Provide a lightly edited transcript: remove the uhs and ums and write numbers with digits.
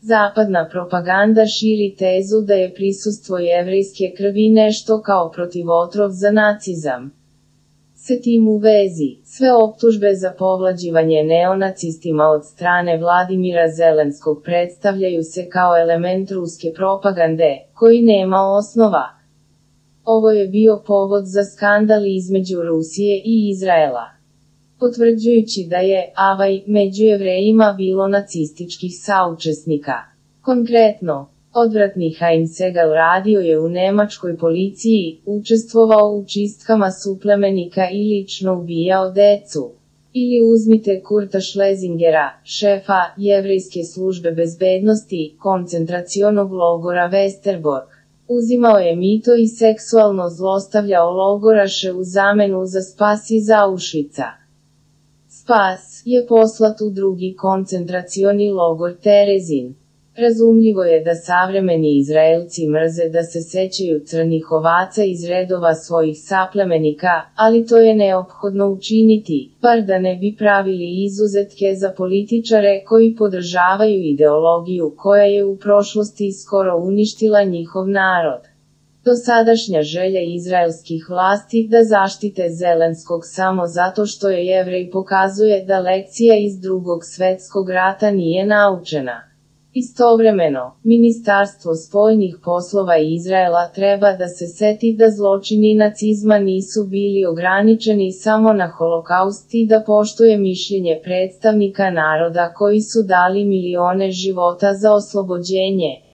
Zapadna propaganda širi tezu da je prisustvo jevrejske krvi nešto kao protivotrov za nacizam. S tim u vezi, sve optužbe za povlađivanje neonacistima od strane Vladimira Zelenskog predstavljaju se kao element ruske propagande, koji nema osnova. Ovo je bio povod za skandal između Rusije i Izraela, potvrđujući da je među Jevrejima bilo nacističkih saučesnika. Konkretno, odvratni Haim Segal radio je u nemačkoj policiji, učestvovao u čistkama suplemenika i lično ubijao decu. Ili uzmite Kurta Schlesingera, šefa jevrejske službe bezbednosti, koncentracionog logora Westerbork. Uzimao je mito i seksualno zlostavljao logoraše u zamenu za spas iz Auschwitza. Spas je poslat u drugi koncentracioni logor Terezin. Razumljivo je da savremeni Izraelci mrze da se sećaju crnih ovaca iz redova svojih saplemenika, ali to je neophodno učiniti, bar da ne bi pravili izuzetke za političare koji podržavaju ideologiju koja je u prošlosti skoro uništila njihov narod. Dosadašnja želja izraelskih vlasti da zaštite Zelenskog samo zato što je Jevrej pokazuje da lekcija iz Drugog svetskog rata nije naučena. Istovremeno, Ministarstvo spoljnih poslova Izraela treba da se seti da zločini nacizma nisu bili ograničeni samo na Holokaust i da poštuje mišljenje predstavnika naroda koji su dali milione života za oslobođenje,